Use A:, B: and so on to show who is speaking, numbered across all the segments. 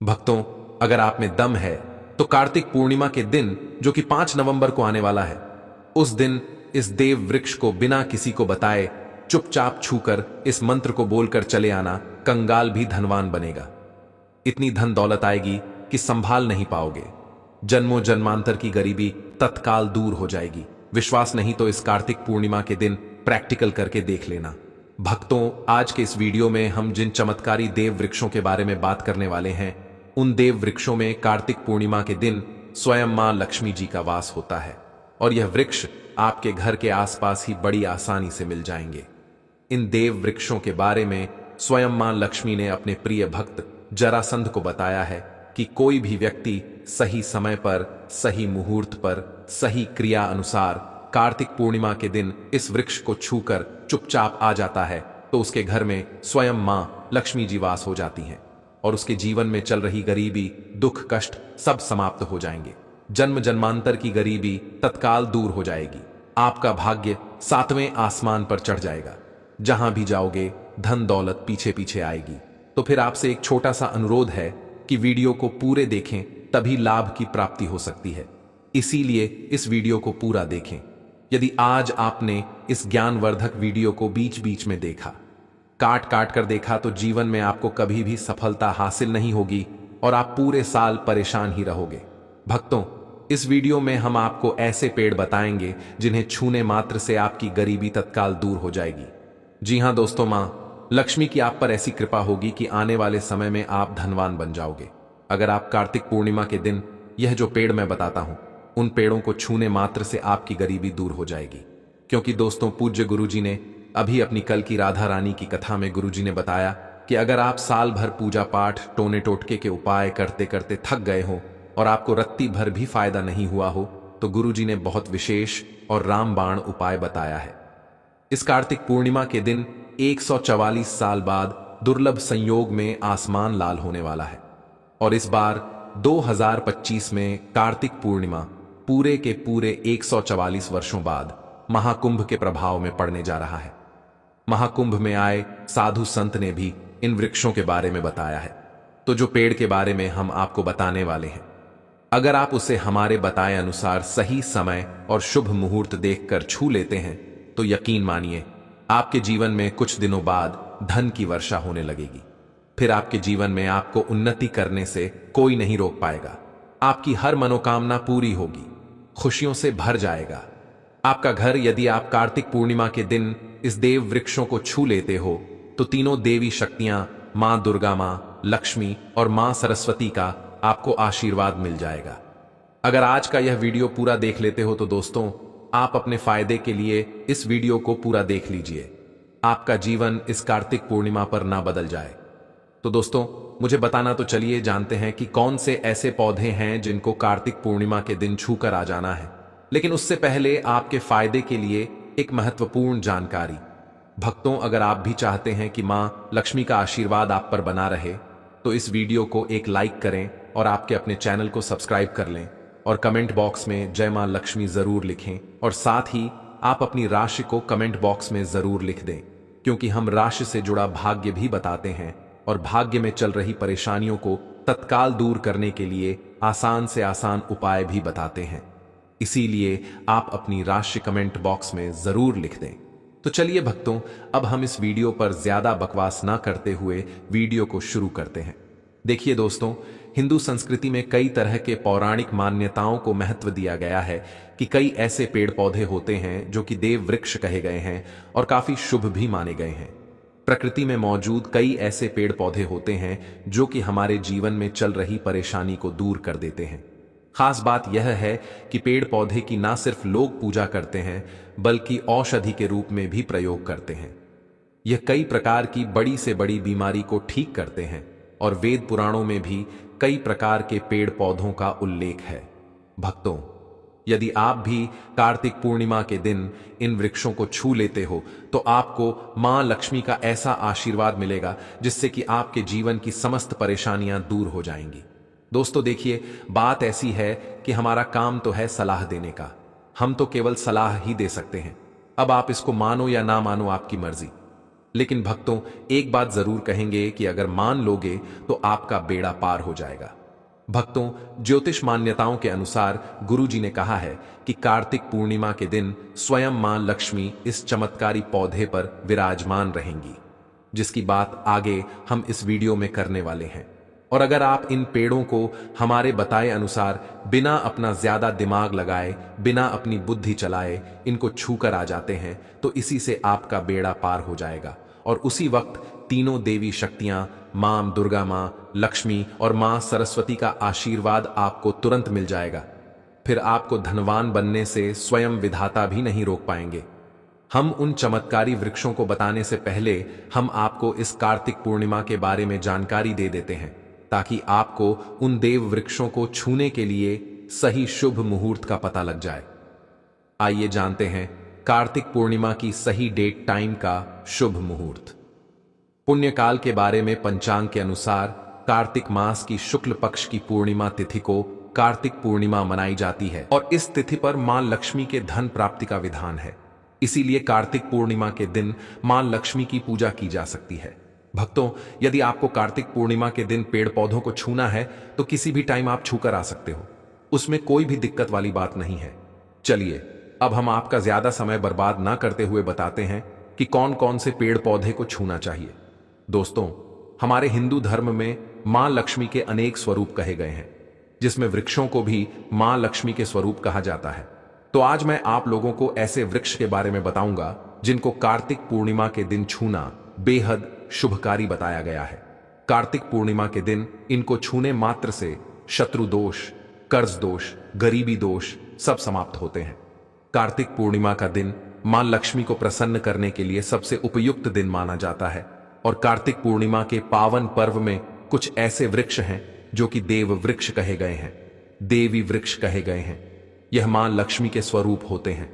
A: भक्तों, अगर आप में दम है तो कार्तिक पूर्णिमा के दिन, जो कि 5 नवंबर को आने वाला है, उस दिन इस देव वृक्ष को बिना किसी को बताए चुपचाप छूकर इस मंत्र को बोलकर चले आना। कंगाल भी धनवान बनेगा। इतनी धन दौलत आएगी कि संभाल नहीं पाओगे। जन्मों जन्मांतर की गरीबी तत्काल दूर हो जाएगी। विश्वास नहीं तो इस कार्तिक पूर्णिमा के दिन प्रैक्टिकल करके देख लेना। भक्तों, आज के इस वीडियो में हम जिन चमत्कारी देव वृक्षों के बारे में बात करने वाले हैं, उन देव वृक्षों में कार्तिक पूर्णिमा के दिन स्वयं मां लक्ष्मी जी का वास होता है और यह वृक्ष आपके घर के आसपास ही बड़ी आसानी से मिल जाएंगे। इन देव वृक्षों के बारे में स्वयं मां लक्ष्मी ने अपने प्रिय भक्त जरासंध को बताया है कि कोई भी व्यक्ति सही समय पर, सही मुहूर्त पर, सही क्रिया अनुसार कार्तिक पूर्णिमा के दिन इस वृक्ष को छूकर चुपचाप आ जाता है तो उसके घर में स्वयं मां लक्ष्मी जी वास हो जाती हैं और उसके जीवन में चल रही गरीबी, दुख, कष्ट सब समाप्त हो जाएंगे। जन्म जन्मांतर की गरीबी तत्काल दूर हो जाएगी। आपका भाग्य 7वें आसमान पर चढ़ जाएगा। जहां भी जाओगे धन दौलत पीछे पीछे आएगी। तो फिर आपसे एक छोटा सा अनुरोध है कि वीडियो को पूरे देखें, तभी लाभ की प्राप्ति हो सकती है। इसीलिए इस वीडियो को पूरा देखें। यदि आज आपने इस ज्ञानवर्धक वीडियो को बीच बीच में देखा, काट काट कर देखा, तो जीवन में आपको कभी भी सफलता हासिल नहीं होगी और आप पूरे साल परेशान ही रहोगे। भक्तों, इस वीडियो में हम आपको ऐसे पेड़ बताएंगे जिन्हें छूने मात्र से आपकी गरीबी तत्काल दूर हो जाएगी। जी हां दोस्तों, मां लक्ष्मी की आप पर ऐसी कृपा होगी कि आने वाले समय में आप धनवान बन जाओगे। अगर आप कार्तिक पूर्णिमा के दिन यह जो पेड़ मैं बताता हूं, उन पेड़ों को छूने मात्र से आपकी गरीबी दूर हो जाएगी। क्योंकि दोस्तों, पूज्य गुरुजी ने अभी अपनी कल की राधा रानी की कथा में गुरुजी ने बताया कि अगर आप साल भर पूजा पाठ, टोने टोटके के उपाय करते करते थक गए हो और आपको रत्ती भर भी फायदा नहीं हुआ हो, तो गुरुजी ने बहुत विशेष और रामबाण उपाय बताया है। इस कार्तिक पूर्णिमा के दिन 144 साल बाद दुर्लभ संयोग में आसमान लाल होने वाला है और इस बार 2025 में कार्तिक पूर्णिमा पूरे के पूरे 144 वर्षों बाद महाकुंभ के प्रभाव में पड़ने जा रहा है। महाकुंभ में आए साधु संत ने भी इन वृक्षों के बारे में बताया है। तो जो पेड़ के बारे में हम आपको बताने वाले हैं, अगर आप उसे हमारे बताए अनुसार सही समय और शुभ मुहूर्त देखकर छू लेते हैं, तो यकीन मानिए आपके जीवन में कुछ दिनों बाद धन की वर्षा होने लगेगी। फिर आपके जीवन में आपको उन्नति करने से कोई नहीं रोक पाएगा। आपकी हर मनोकामना पूरी होगी, खुशियों से भर जाएगा आपका घर। यदि आप कार्तिक पूर्णिमा के दिन इस देव वृक्षों को छू लेते हो, तो तीनों देवी शक्तियां, मां दुर्गा, मां लक्ष्मी और मां सरस्वती का आपको आशीर्वाद मिल जाएगा। अगर आज का यह वीडियो पूरा देख लेते हो तो दोस्तों, आप अपने फायदे के लिए इस वीडियो को पूरा देख लीजिए। आपका जीवन इस कार्तिक पूर्णिमा पर ना बदल जाए। तो दोस्तों, मुझे बताना तो चलिए जानते हैं कि कौन से ऐसे पौधे हैं जिनको कार्तिक पूर्णिमा के दिन छूकर आ जाना है। लेकिन उससे पहले आपके फायदे के लिए एक महत्वपूर्ण जानकारी। भक्तों, अगर आप भी चाहते हैं कि मां लक्ष्मी का आशीर्वाद आप पर बना रहे, तो इस वीडियो को एक लाइक करें और आपके अपने चैनल को सब्सक्राइब कर लें और कमेंट बॉक्स में जय मां लक्ष्मी जरूर लिखें और साथ ही आप अपनी राशि को कमेंट बॉक्स में जरूर लिख दें, क्योंकि हम राशि से जुड़ा भाग्य भी बताते हैं और भाग्य में चल रही परेशानियों को तत्काल दूर करने के लिए आसान से आसान उपाय भी बताते हैं। इसीलिए आप अपनी राशि कमेंट बॉक्स में जरूर लिख दें। तो चलिए भक्तों, अब हम इस वीडियो पर ज्यादा बकवास ना करते हुए वीडियो को शुरू करते हैं। देखिए दोस्तों, हिंदू संस्कृति में कई तरह के पौराणिक मान्यताओं को महत्व दिया गया है कि कई ऐसे पेड़ पौधे होते हैं जो कि देव वृक्ष कहे गए हैं और काफी शुभ भी माने गए हैं। प्रकृति में मौजूद कई ऐसे पेड़ पौधे होते हैं जो कि हमारे जीवन में चल रही परेशानी को दूर कर देते हैं। खास बात यह है कि पेड़ पौधे की ना सिर्फ लोग पूजा करते हैं, बल्कि औषधि के रूप में भी प्रयोग करते हैं। यह कई प्रकार की बड़ी से बड़ी बीमारी को ठीक करते हैं और वेद पुराणों में भी कई प्रकार के पेड़ पौधों का उल्लेख है। भक्तों, यदि आप भी कार्तिक पूर्णिमा के दिन इन वृक्षों को छू लेते हो, तो आपको मां लक्ष्मी का ऐसा आशीर्वाद मिलेगा जिससे कि आपके जीवन की समस्त परेशानियां दूर हो जाएंगी। दोस्तों देखिए, बात ऐसी है कि हमारा काम तो है सलाह देने का। हम तो केवल सलाह ही दे सकते हैं। अब आप इसको मानो या ना मानो, आपकी मर्जी। लेकिन भक्तों, एक बात जरूर कहेंगे कि अगर मान लोगे तो आपका बेड़ा पार हो जाएगा। भक्तों, ज्योतिष मान्यताओं के अनुसार गुरुजी ने कहा है कि कार्तिक पूर्णिमा के दिन स्वयं मां लक्ष्मी इस चमत्कारी पौधे पर विराजमान रहेंगी, जिसकी बात आगे हम इस वीडियो में करने वाले हैं। और अगर आप इन पेड़ों को हमारे बताए अनुसार बिना अपना ज्यादा दिमाग लगाए, बिना अपनी बुद्धि चलाए इनको छूकर आ जाते हैं, तो इसी से आपका बेड़ा पार हो जाएगा। और उसी वक्त तीनों देवी शक्तियां, मां दुर्गा, मां लक्ष्मी और मां सरस्वती का आशीर्वाद आपको तुरंत मिल जाएगा। फिर आपको धनवान बनने से स्वयं विधाता भी नहीं रोक पाएंगे। हम उन चमत्कारी वृक्षों को बताने से पहले हम आपको इस कार्तिक पूर्णिमा के बारे में जानकारी दे देते हैं, ताकि आपको उन देव वृक्षों को छूने के लिए सही शुभ मुहूर्त का पता लग जाए। आइए जानते हैं कार्तिक पूर्णिमा की सही डेट टाइम का शुभ मुहूर्त। पुण्यकाल के बारे में पंचांग के अनुसार कार्तिक मास की शुक्ल पक्ष की पूर्णिमा तिथि को कार्तिक पूर्णिमा मनाई जाती है और इस तिथि पर मां लक्ष्मी के धन प्राप्ति का विधान है। इसीलिए कार्तिक पूर्णिमा के दिन मां लक्ष्मी की पूजा की जा सकती है। भक्तों, यदि आपको कार्तिक पूर्णिमा के दिन पेड़ पौधों को छूना है तो किसी भी टाइम आप छूकर आ सकते हो, उसमें कोई भी दिक्कत वाली बात नहीं है। चलिए अब हम आपका ज्यादा समय बर्बाद ना करते हुए बताते हैं कि कौन कौन से पेड़ पौधे को छूना चाहिए। दोस्तों, हमारे हिंदू धर्म में मां लक्ष्मी के अनेक स्वरूप कहे गए हैं, जिसमें वृक्षों को भी मां लक्ष्मी के स्वरूप कहा जाता है। तो आज मैं आप लोगों को ऐसे वृक्ष के बारे में बताऊंगा जिनको कार्तिक पूर्णिमा के दिन छूना बेहद शुभकारी बताया गया है। कार्तिक पूर्णिमा के दिन इनको छूने मात्र से शत्रु दोष, कर्ज दोष, गरीबी दोष सब समाप्त होते हैं। कार्तिक पूर्णिमा का दिन मां लक्ष्मी को प्रसन्न करने के लिए सबसे उपयुक्त दिन माना जाता है। और कार्तिक पूर्णिमा के पावन पर्व में कुछ ऐसे वृक्ष हैं जो कि देव वृक्ष कहे गए हैं, देवी वृक्ष कहे गए हैं। यह मां लक्ष्मी के स्वरूप होते हैं,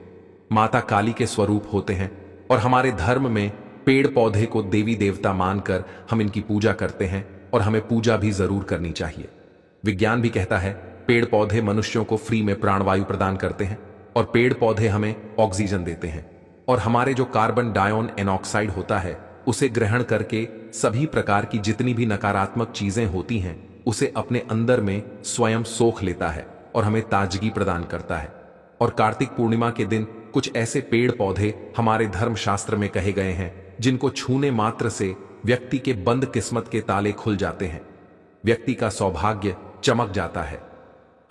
A: माता काली के स्वरूप होते हैं। और हमारे धर्म में पेड़ पौधे को देवी देवता मानकर हम इनकी पूजा करते हैं और हमें पूजा भी जरूर करनी चाहिए। विज्ञान भी कहता है पेड़ पौधे मनुष्यों को फ्री में प्राणवायु प्रदान करते हैं और पेड़ पौधे हमें ऑक्सीजन देते हैं और हमारे जो कार्बन डाइऑन एनॉक्साइड होता है उसे ग्रहण करके सभी प्रकार की जितनी भी नकारात्मक चीजें होती हैं उसे अपने अंदर में स्वयं सोख लेता है और हमें ताजगी प्रदान करता है। और कार्तिक पूर्णिमा के दिन कुछ ऐसे पेड़ पौधे हमारे धर्मशास्त्र में कहे गए हैं जिनको छूने मात्र से व्यक्ति के बंद किस्मत के ताले खुल जाते हैं, व्यक्ति का सौभाग्य चमक जाता है।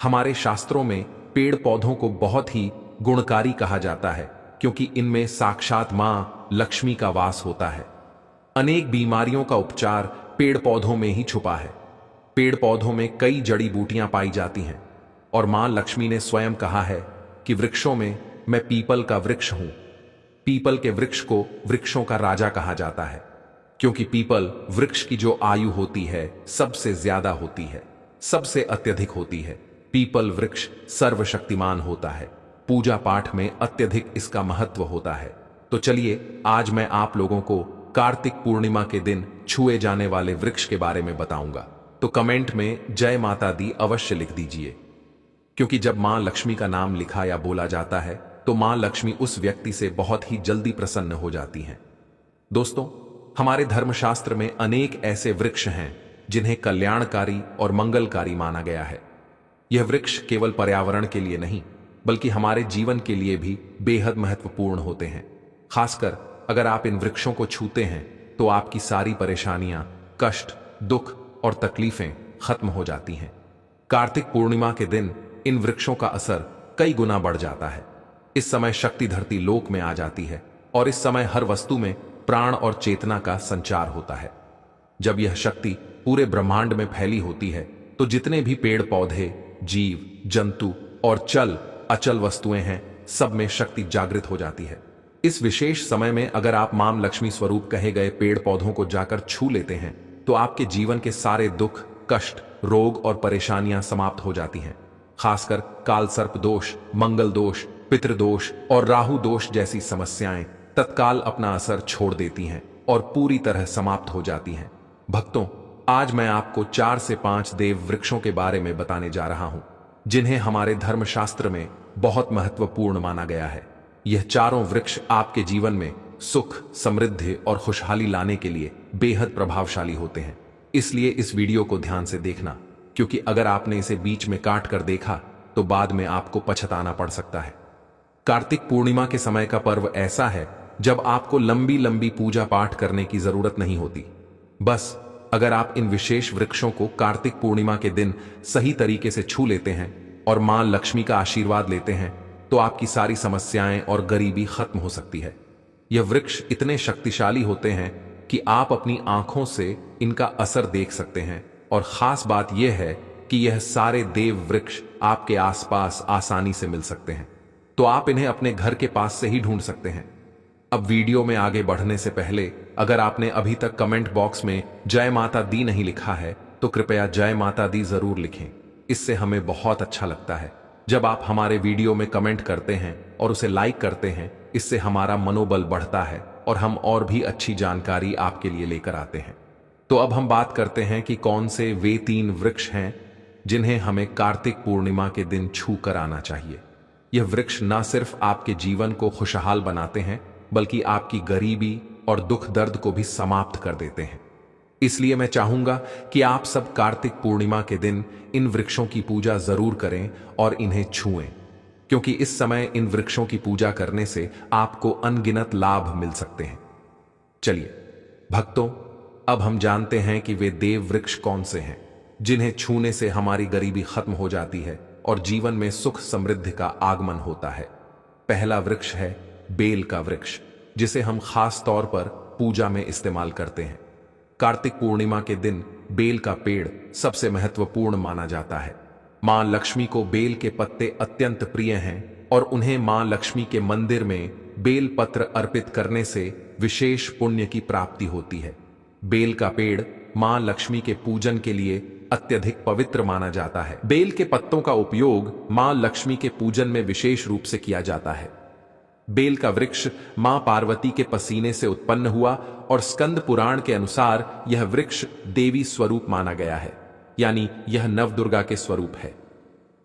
A: हमारे शास्त्रों में पेड़ पौधों को बहुत ही गुणकारी कहा जाता है क्योंकि इनमें साक्षात मां लक्ष्मी का वास होता है। अनेक बीमारियों का उपचार पेड़ पौधों में ही छुपा है। पेड़ पौधों में कई जड़ी बूटियां पाई जाती हैं और मां लक्ष्मी ने स्वयं कहा है कि वृक्षों में मैं पीपल का वृक्ष हूं। पीपल के वृक्ष को वृक्षों का राजा कहा जाता है क्योंकि पीपल वृक्ष की जो आयु होती है सबसे ज्यादा होती है, सबसे अत्यधिक होती है। पीपल वृक्ष सर्वशक्तिमान होता है, पूजा पाठ में अत्यधिक इसका महत्व होता है। तो चलिए आज मैं आप लोगों को कार्तिक पूर्णिमा के दिन छुए जाने वाले वृक्ष के बारे में बताऊंगा। तो कमेंट में जय माता दी अवश्य लिख दीजिए, क्योंकि जब मां लक्ष्मी का नाम लिखा या बोला जाता है तो मां लक्ष्मी उस व्यक्ति से बहुत ही जल्दी प्रसन्न हो जाती हैं। दोस्तों, हमारे धर्मशास्त्र में अनेक ऐसे वृक्ष हैं जिन्हें कल्याणकारी और मंगलकारी माना गया है। यह वृक्ष केवल पर्यावरण के लिए नहीं बल्कि हमारे जीवन के लिए भी बेहद महत्वपूर्ण होते हैं। खासकर अगर आप इन वृक्षों को छूते हैं तो आपकी सारी परेशानियां, कष्ट, दुख और तकलीफें खत्म हो जाती हैं। कार्तिक पूर्णिमा के दिन इन वृक्षों का असर कई गुना बढ़ जाता है। इस समय शक्ति धरती लोक में आ जाती है और इस समय हर वस्तु में प्राण और चेतना का संचार होता है। जब यह शक्ति पूरे ब्रह्मांड में फैली होती है तो जितने भी पेड़ पौधे, जीव जंतु और चल अचल वस्तुएं हैं, सब में शक्ति जागृत हो जाती है। इस विशेष समय में अगर आप मां लक्ष्मी स्वरूप कहे गए पेड़ पौधों को जाकर छू लेते हैं तो आपके जीवन के सारे दुख, कष्ट, रोग और परेशानियां समाप्त हो जाती हैं। खासकर काल सर्प दोष, मंगल दोष, पितृदोष और राहु दोष जैसी समस्याएं तत्काल अपना असर छोड़ देती हैं और पूरी तरह समाप्त हो जाती हैं। भक्तों, आज मैं आपको 4 से 5 देव वृक्षों के बारे में बताने जा रहा हूं जिन्हें हमारे धर्मशास्त्र में बहुत महत्वपूर्ण माना गया है। यह चारों वृक्ष आपके जीवन में सुख, समृद्धि और खुशहाली लाने के लिए बेहद प्रभावशाली होते हैं। इसलिए इस वीडियो को ध्यान से देखना, क्योंकि अगर आपने इसे बीच में काट कर देखा तो बाद में आपको पछताना पड़ सकता है। कार्तिक पूर्णिमा के समय का पर्व ऐसा है जब आपको लंबी लंबी पूजा पाठ करने की जरूरत नहीं होती। बस अगर आप इन विशेष वृक्षों को कार्तिक पूर्णिमा के दिन सही तरीके से छू लेते हैं और मां लक्ष्मी का आशीर्वाद लेते हैं तो आपकी सारी समस्याएं और गरीबी खत्म हो सकती है। यह वृक्ष इतने शक्तिशाली होते हैं कि आप अपनी आंखों से इनका असर देख सकते हैं, और खास बात यह है कि यह सारे देव वृक्ष आपके आसपास आसानी से मिल सकते हैं, तो आप इन्हें अपने घर के पास से ही ढूंढ सकते हैं। अब वीडियो में आगे बढ़ने से पहले अगर आपने अभी तक कमेंट बॉक्स में जय माता दी नहीं लिखा है तो कृपया जय माता दी जरूर लिखें। इससे हमें बहुत अच्छा लगता है जब आप हमारे वीडियो में कमेंट करते हैं और उसे लाइक करते हैं। इससे हमारा मनोबल बढ़ता है और हम और भी अच्छी जानकारी आपके लिए लेकर आते हैं। तो अब हम बात करते हैं कि कौन से वे 3 वृक्ष हैं जिन्हें हमें कार्तिक पूर्णिमा के दिन छू कर आना चाहिए। यह वृक्ष न सिर्फ आपके जीवन को खुशहाल बनाते हैं बल्कि आपकी गरीबी और दुख दर्द को भी समाप्त कर देते हैं। इसलिए मैं चाहूंगा कि आप सब कार्तिक पूर्णिमा के दिन इन वृक्षों की पूजा जरूर करें और इन्हें छुएं, क्योंकि इस समय इन वृक्षों की पूजा करने से आपको अनगिनत लाभ मिल सकते हैं। चलिए भक्तों, अब हम जानते हैं कि वे देव वृक्ष कौन से हैं जिन्हें छूने से हमारी गरीबी खत्म हो जाती है और जीवन में सुख समृद्धि का आगमन होता है। पहला वृक्ष है बेल का वृक्ष, जिसे हम खास तौर पर पूजा में इस्तेमाल करते हैं। कार्तिक पूर्णिमा के दिन बेल का पेड़ सबसे महत्वपूर्ण माना जाता है। मां लक्ष्मी को बेल के पत्ते अत्यंत प्रिय हैं और उन्हें मां लक्ष्मी के मंदिर में बेल पत्र अर्पित करने से विशेष पुण्य की प्राप्ति होती है। बेल का पेड़ मां लक्ष्मी के पूजन के लिए अत्यधिक पवित्र माना जाता है। बेल के पत्तों का उपयोग मां लक्ष्मी के पूजन में विशेष रूप से किया जाता है। बेल का वृक्ष मां पार्वती के पसीने से उत्पन्न हुआ और स्कंद पुराण के अनुसार यह वृक्ष देवी स्वरूप माना गया है, यानी यह नवदुर्गा के स्वरूप है।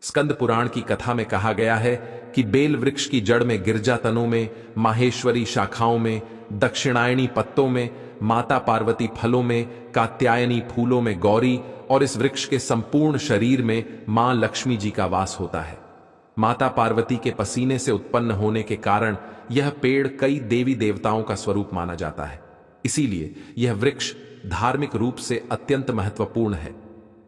A: स्कंद पुराण की कथा में कहा गया है कि बेल वृक्ष की जड़ में गिरजा तनों में, माहेश्वरी शाखाओं में, दक्षिणायनी पत्तों में, माता पार्वती फलों में, कात्यायनी फूलों में गौरी, और इस वृक्ष के संपूर्ण शरीर में मां लक्ष्मी जी का वास होता है। माता पार्वती के पसीने से उत्पन्न होने के कारण यह पेड़ कई देवी देवताओं का स्वरूप माना जाता है। इसीलिए यह वृक्ष धार्मिक रूप से अत्यंत महत्वपूर्ण है।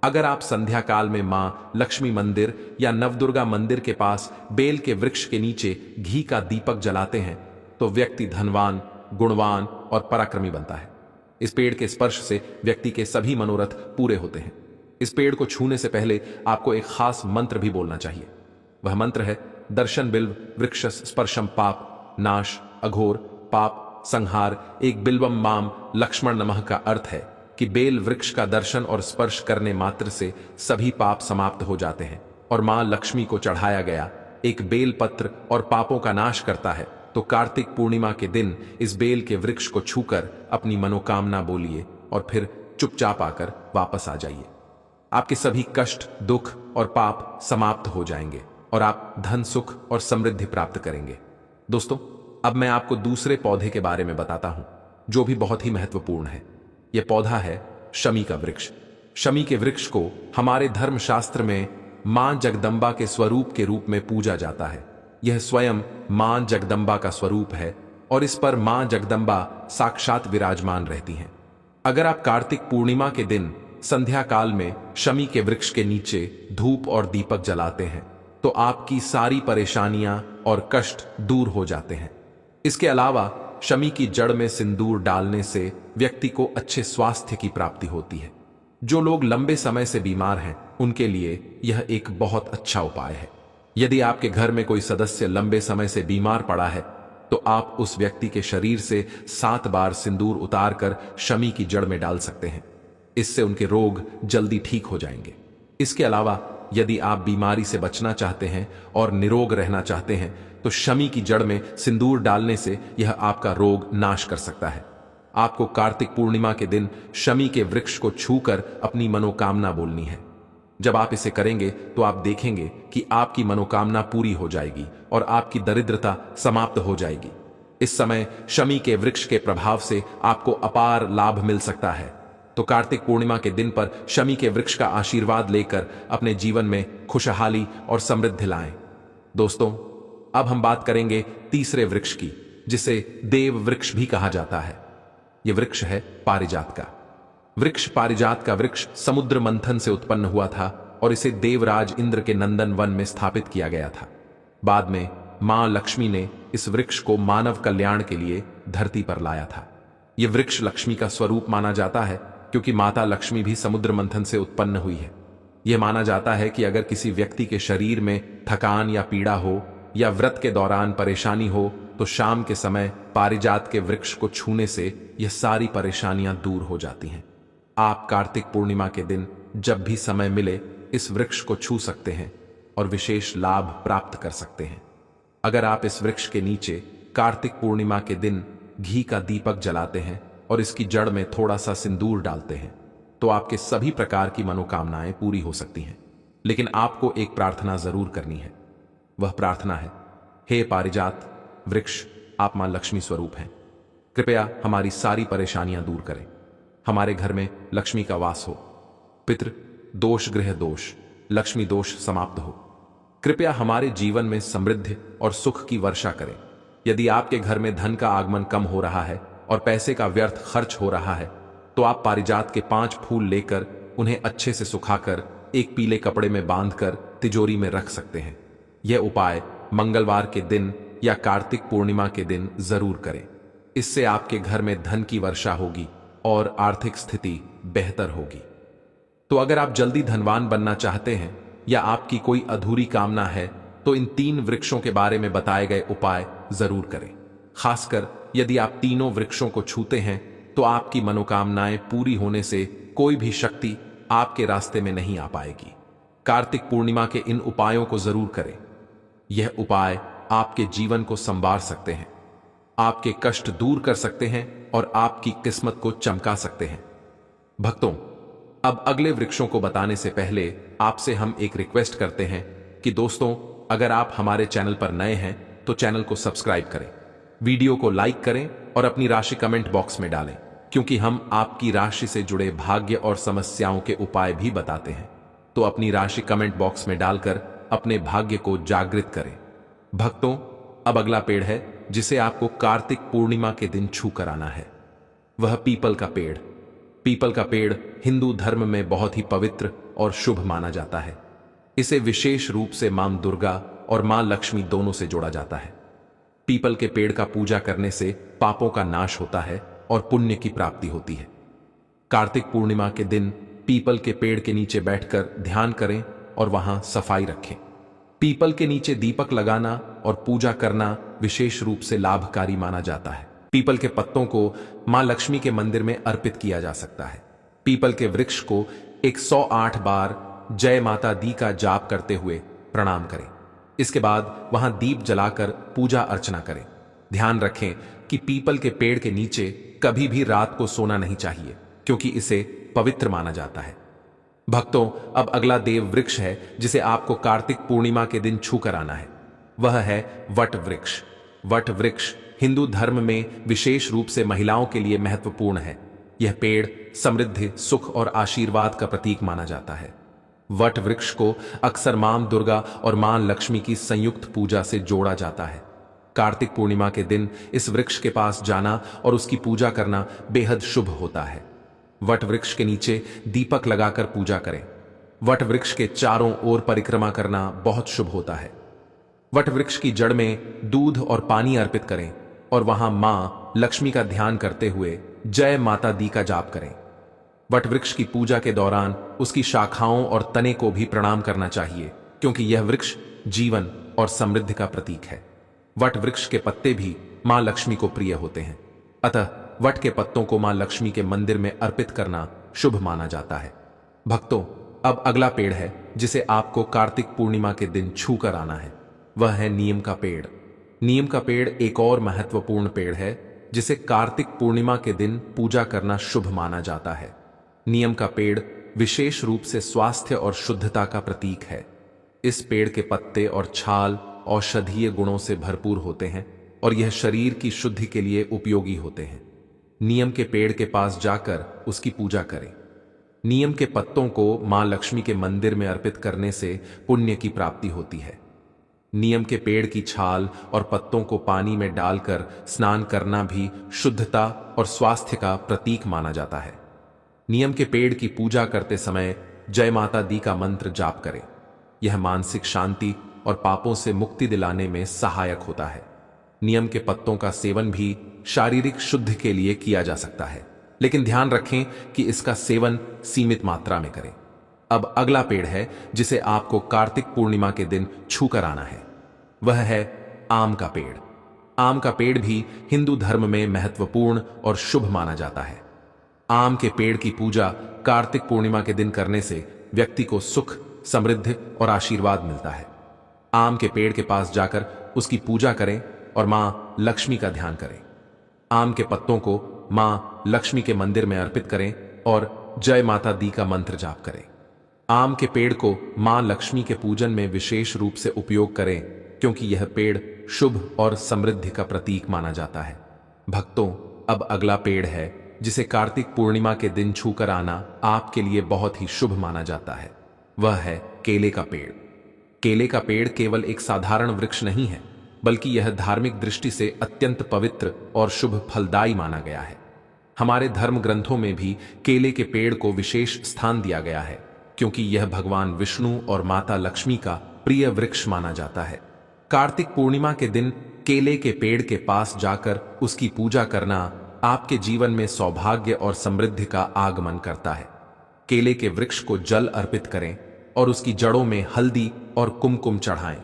A: अगर आप संध्या काल में मां लक्ष्मी मंदिर या नवदुर्गा मंदिर के पास बेल के वृक्ष के नीचे घी का दीपक जलाते हैं तो व्यक्ति धनवान, गुणवान और पराक्रमी बनता है। इस पेड़ के स्पर्श से व्यक्ति के सभी मनोरथ पूरे होते हैं। इस पेड़ को छूने से पहले आपको एक खास मंत्र भी बोलना चाहिए। वह मंत्र है दर्शन बिल्व वृक्ष स्पर्शम पाप नाश अघोर पाप संहार एक बिल्वम माम लक्ष्मण नमः का अर्थ है कि बेल वृक्ष का दर्शन और स्पर्श करने मात्र से सभी पाप समाप्त हो जाते हैं और मां लक्ष्मी को चढ़ाया गया एक बेल पत्र और पापों का नाश करता है। तो कार्तिक पूर्णिमा के दिन इस बेल के वृक्ष को छूकर अपनी मनोकामना बोलिए और फिर चुपचाप आकर वापस आ जाइए। आपके सभी कष्ट, दुख और पाप समाप्त हो जाएंगे और आप धन, सुख और समृद्धि प्राप्त करेंगे। दोस्तों, अब मैं आपको दूसरे पौधे के बारे में बताता हूं जो भी बहुत ही महत्वपूर्ण है। यह पौधा है शमी का वृक्ष। शमी के वृक्ष को हमारे धर्मशास्त्र में मां जगदम्बा के स्वरूप के रूप में पूजा जाता है। यह स्वयं मां जगदम्बा का स्वरूप है और इस पर मां जगदम्बा साक्षात विराजमान रहती हैं। अगर आप कार्तिक पूर्णिमा के दिन संध्या काल में शमी के वृक्ष के नीचे धूप और दीपक जलाते हैं तो आपकी सारी परेशानियां और कष्ट दूर हो जाते हैं। इसके अलावा शमी की जड़ में सिंदूर डालने से व्यक्ति को अच्छे स्वास्थ्य की प्राप्ति होती है। जो लोग लंबे समय से बीमार हैं उनके लिए यह एक बहुत अच्छा उपाय है। यदि आपके घर में कोई सदस्य लंबे समय से बीमार पड़ा है तो आप उस व्यक्ति के शरीर से 7 बार सिंदूर उतारकर शमी की जड़ में डाल सकते हैं। इससे उनके रोग जल्दी ठीक हो जाएंगे। इसके अलावा यदि आप बीमारी से बचना चाहते हैं और निरोग रहना चाहते हैं तो शमी की जड़ में सिंदूर डालने से यह आपका रोग नाश कर सकता है। आपको कार्तिक पूर्णिमा के दिन शमी के वृक्ष को छूकर अपनी मनोकामना बोलनी है। जब आप इसे करेंगे तो आप देखेंगे कि आपकी मनोकामना पूरी हो जाएगी और आपकी दरिद्रता समाप्त हो जाएगी। इस समय शमी के वृक्ष के प्रभाव से आपको अपार लाभ मिल सकता है। तो कार्तिक पूर्णिमा के दिन पर शमी के वृक्ष का आशीर्वाद लेकर अपने जीवन में खुशहाली और समृद्धि लाएं। दोस्तों, अब हम बात करेंगे तीसरे वृक्ष की, जिसे देव वृक्ष भी कहा जाता है। यह वृक्ष है पारिजात का वृक्ष। पारिजात का वृक्ष समुद्र मंथन से उत्पन्न हुआ था और इसे देवराज इंद्र के नंदन वन में स्थापित किया गया था। बाद में मां लक्ष्मी ने इस वृक्ष को मानव कल्याण के लिए धरती पर लाया था। यह वृक्ष लक्ष्मी का स्वरूप माना जाता है, क्योंकि माता लक्ष्मी भी समुद्र मंथन से उत्पन्न हुई है। यह माना जाता है कि अगर किसी व्यक्ति के शरीर में थकान या पीड़ा हो या व्रत के दौरान परेशानी हो, तो शाम के समय पारिजात के वृक्ष को छूने से यह सारी परेशानियां दूर हो जाती हैं। आप कार्तिक पूर्णिमा के दिन जब भी समय मिले इस वृक्ष को छू सकते हैं और विशेष लाभ प्राप्त कर सकते हैं। अगर आप इस वृक्ष के नीचे कार्तिक पूर्णिमा के दिन घी का दीपक जलाते हैं और इसकी जड़ में थोड़ा सा सिंदूर डालते हैं, तो आपके सभी प्रकार की मनोकामनाएं पूरी हो सकती हैं। लेकिन आपको एक प्रार्थना जरूर करनी है। वह प्रार्थना है, हे पारिजात वृक्ष, आप मां लक्ष्मी स्वरूप हैं, कृपया हमारी सारी परेशानियां दूर करें। हमारे घर में लक्ष्मी का वास हो, पितृ दोष गृह दोष लक्ष्मी दोष समाप्त हो। कृपया हमारे जीवन में समृद्धि और सुख की वर्षा करें। यदि आपके घर में धन का आगमन कम हो रहा है और पैसे का व्यर्थ खर्च हो रहा है, तो आप पारिजात के 5 फूल लेकर उन्हें अच्छे से सुखाकर एक पीले कपड़े में बांधकर तिजोरी में रख सकते हैं। यह उपाय मंगलवार के दिन या कार्तिक पूर्णिमा के दिन जरूर करें। इससे आपके घर में धन की वर्षा होगी और आर्थिक स्थिति बेहतर होगी। तो अगर आप जल्दी धनवान बनना चाहते हैं या आपकी कोई अधूरी कामना है, तो इन 3 वृक्षों के बारे में बताए गए उपाय जरूर करें। खासकर यदि आप तीनों वृक्षों को छूते हैं, तो आपकी मनोकामनाएं पूरी होने से कोई भी शक्ति आपके रास्ते में नहीं आ पाएगी। कार्तिक पूर्णिमा के इन उपायों को जरूर करें। यह उपाय आपके जीवन को संवार सकते हैं, आपके कष्ट दूर कर सकते हैं और आपकी किस्मत को चमका सकते हैं। भक्तों, अब अगले वृक्षों को बताने से पहले आपसे हम एक रिक्वेस्ट करते हैं कि दोस्तों, अगर आप हमारे चैनल पर नए हैं तो चैनल को सब्सक्राइब करें, वीडियो को लाइक करें और अपनी राशि कमेंट बॉक्स में डालें, क्योंकि हम आपकी राशि से जुड़े भाग्य और समस्याओं के उपाय भी बताते हैं। तो अपनी राशि कमेंट बॉक्स में डालकर अपने भाग्य को जागृत करें। भक्तों, अब अगला पेड़ है जिसे आपको कार्तिक पूर्णिमा के दिन छू कर आना है। वह पीपल का पेड़। पीपल का पेड़ हिंदू धर्म में बहुत ही पवित्र और शुभ माना जाता है। इसे विशेष रूप से मां दुर्गा और मां लक्ष्मी दोनों से जोड़ा जाता है। पीपल के पेड़ का पूजा करने से पापों का नाश होता है और पुण्य की प्राप्ति होती है। कार्तिक पूर्णिमा के दिन पीपल के पेड़ के नीचे बैठकर ध्यान करें और वहां सफाई रखें। पीपल के नीचे दीपक लगाना और पूजा करना विशेष रूप से लाभकारी माना जाता है। पीपल के पत्तों को मां लक्ष्मी के मंदिर में अर्पित किया जा सकता है। पीपल के वृक्ष को 108 बार जय माता दी का जाप करते हुए प्रणाम करें। इसके बाद वहां दीप जलाकर पूजा अर्चना करें। ध्यान रखें कि पीपल के पेड़ के नीचे कभी भी रात को सोना नहीं चाहिए, क्योंकि इसे पवित्र माना जाता है। भक्तों, अब अगला देव वृक्ष है जिसे आपको कार्तिक पूर्णिमा के दिन छू कर आना है। वह है वट वृक्ष। वट वृक्ष हिंदू धर्म में विशेष रूप से महिलाओं के लिए महत्वपूर्ण है। यह पेड़ समृद्धि, सुख और आशीर्वाद का प्रतीक माना जाता है। वट वृक्ष को अक्सर मां दुर्गा और मां लक्ष्मी की संयुक्त पूजा से जोड़ा जाता है। कार्तिक पूर्णिमा के दिन इस वृक्ष के पास जाना और उसकी पूजा करना बेहद शुभ होता है। वट वृक्ष के नीचे दीपक लगाकर पूजा करें। वट वृक्ष के चारों ओर परिक्रमा करना बहुत शुभ होता है। वट वृक्ष की जड़ में दूध और पानी अर्पित करें और वहां मां लक्ष्मी का ध्यान करते हुए जय माता दी का जाप करें। वट वृक्ष की पूजा के दौरान उसकी शाखाओं और तने को भी प्रणाम करना चाहिए, क्योंकि यह वृक्ष जीवन और समृद्धि का प्रतीक है। वट वृक्ष के पत्ते भी मां लक्ष्मी को प्रिय होते हैं, अतः वट के पत्तों को मां लक्ष्मी के मंदिर में अर्पित करना शुभ माना जाता है। भक्तों, अब अगला पेड़ है जिसे आपको कार्तिक पूर्णिमा के दिन छू कर आना है। वह है नीम का पेड़। नीम का पेड़ एक और महत्वपूर्ण पेड़ है जिसे कार्तिक पूर्णिमा के दिन पूजा करना शुभ माना जाता है। नीम का पेड़ विशेष रूप से स्वास्थ्य और शुद्धता का प्रतीक है। इस पेड़ के पत्ते और छाल औषधीय गुणों से भरपूर होते हैं। और यह शरीर की शुद्धि के लिए उपयोगी होते हैं। नीम के पेड़ के पास जाकर उसकी पूजा करें। नीम के पत्तों को मां लक्ष्मी के मंदिर में अर्पित करने से पुण्य की प्राप्ति होती है। नीम के पेड़ की छाल और पत्तों को पानी में डालकर स्नान करना भी शुद्धता और स्वास्थ्य का प्रतीक माना जाता है। नीम के पेड़ की पूजा करते समय जय माता दी का मंत्र जाप करें। यह मानसिक शांति और पापों से मुक्ति दिलाने में सहायक होता है। नीम के पत्तों का सेवन भी शारीरिक शुद्धि के लिए किया जा सकता है, लेकिन ध्यान रखें कि इसका सेवन सीमित मात्रा में करें। अब अगला पेड़ है जिसे आपको कार्तिक पूर्णिमा के दिन छूकर आना है। वह है आम का पेड़। आम का पेड़ भी हिंदू धर्म में महत्वपूर्ण और शुभ माना जाता है। आम के पेड़ की पूजा कार्तिक पूर्णिमा के दिन करने से व्यक्ति को सुख, समृद्धि और आशीर्वाद मिलता है। आम के पेड़ के पास जाकर उसकी पूजा करें और मां लक्ष्मी का ध्यान करें। आम के पत्तों को मां लक्ष्मी के मंदिर में अर्पित करें और जय माता दी का मंत्र जाप करें। आम के पेड़ को मां लक्ष्मी के पूजन में विशेष रूप से उपयोग करें, क्योंकि यह पेड़ शुभ और समृद्धि का प्रतीक माना जाता है। भक्तों, अब अगला पेड़ है जिसे कार्तिक पूर्णिमा के दिन छूकर आना आपके लिए बहुत ही शुभ माना जाता है। वह है केले का पेड़। केले का पेड़ केवल एक साधारण वृक्ष नहीं है, बल्कि यह धार्मिक दृष्टि से अत्यंत पवित्र और शुभ फलदायी माना गया है। हमारे धर्म ग्रंथों में भी केले के पेड़ को विशेष स्थान दिया गया है, क्योंकि यह भगवान विष्णु और माता लक्ष्मी का प्रिय वृक्ष माना जाता है। कार्तिक पूर्णिमा के दिन केले के पेड़ के पास जाकर उसकी पूजा करना आपके जीवन में सौभाग्य और समृद्धि का आगमन करता है। केले के वृक्ष को जल अर्पित करें और उसकी जड़ों में हल्दी और कुमकुम चढ़ाएं।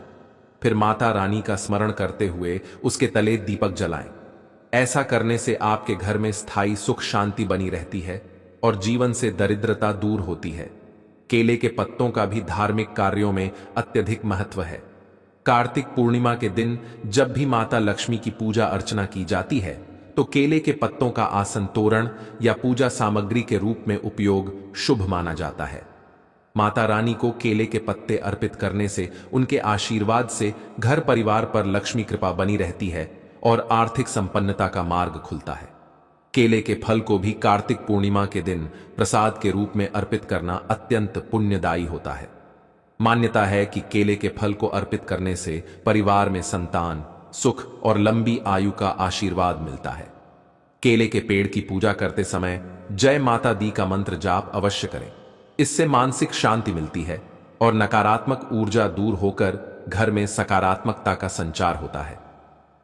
A: फिर माता रानी का स्मरण करते हुए उसके तले दीपक जलाएं। ऐसा करने से आपके घर में स्थायी सुख शांति बनी रहती है और जीवन से दरिद्रता दूर होती है। केले के पत्तों का भी धार्मिक कार्यों में अत्यधिक महत्व है। कार्तिक पूर्णिमा के दिन जब भी माता लक्ष्मी की पूजा अर्चना की जाती है, तो केले के पत्तों का आसन तोरण या पूजा सामग्री के रूप में उपयोग शुभ माना जाता है। माता रानी को केले के पत्ते अर्पित करने से उनके आशीर्वाद से घर परिवार पर लक्ष्मी कृपा बनी रहती है और आर्थिक संपन्नता का मार्ग खुलता है। केले के फल को भी कार्तिक पूर्णिमा के दिन प्रसाद के रूप में अर्पित करना अत्यंत पुण्यदायी होता है। मान्यता है कि केले के फल को अर्पित करने से परिवार में संतान, सुख और लंबी आयु का आशीर्वाद मिलता है। केले के पेड़ की पूजा करते समय जय माता दी का मंत्र जाप अवश्य करें। इससे मानसिक शांति मिलती है और नकारात्मक ऊर्जा दूर होकर घर में सकारात्मकता का संचार होता है।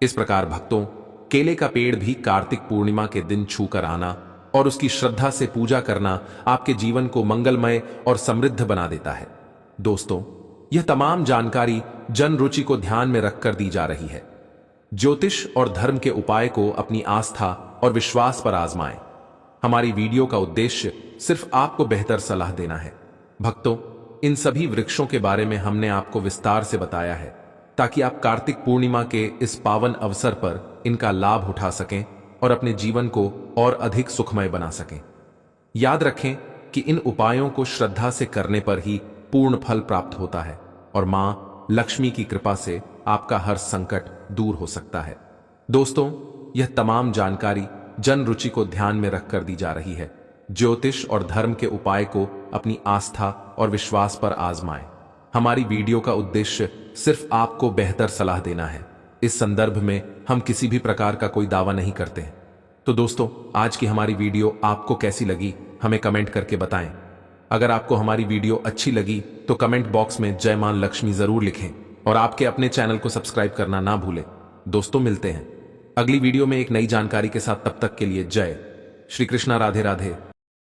A: इस प्रकार भक्तों, केले का पेड़ भी कार्तिक पूर्णिमा के दिन छूकर आना और उसकी श्रद्धा से पूजा करना आपके जीवन को मंगलमय और समृद्ध बना देता है। दोस्तों, यह तमाम जानकारी जन रुचि को ध्यान में रखकर दी जा रही है। ज्योतिष और धर्म के उपाय को अपनी आस्था और विश्वास पर आजमाएं। हमारी वीडियो का उद्देश्य सिर्फ आपको बेहतर सलाह देना है। भक्तों, इन सभी वृक्षों के बारे में हमने आपको विस्तार से बताया है, ताकि आप कार्तिक पूर्णिमा के इस पावन अवसर पर इनका लाभ उठा सकें और अपने जीवन को और अधिक सुखमय बना सकें। याद रखें कि इन उपायों को श्रद्धा से करने पर ही पूर्ण फल प्राप्त होता है और मां लक्ष्मी की कृपा से आपका हर संकट दूर हो सकता है। दोस्तों, यह तमाम जानकारी जन रुचि को ध्यान में रखकर दी जा रही है। ज्योतिष और धर्म के उपाय को अपनी आस्था और विश्वास पर आजमाएं। हमारी वीडियो का उद्देश्य सिर्फ आपको बेहतर सलाह देना है। इस संदर्भ में हम किसी भी प्रकार का कोई दावा नहीं करते हैं। तो दोस्तों, आज की हमारी वीडियो आपको कैसी लगी, हमें कमेंट करके बताएं। अगर आपको हमारी वीडियो अच्छी लगी तो कमेंट बॉक्स में जय मां लक्ष्मी जरूर लिखें और आपके अपने चैनल को सब्सक्राइब करना ना भूलें। दोस्तों, मिलते हैं अगली वीडियो में एक नई जानकारी के साथ। तब तक के लिए जय श्री कृष्णा। राधे राधे।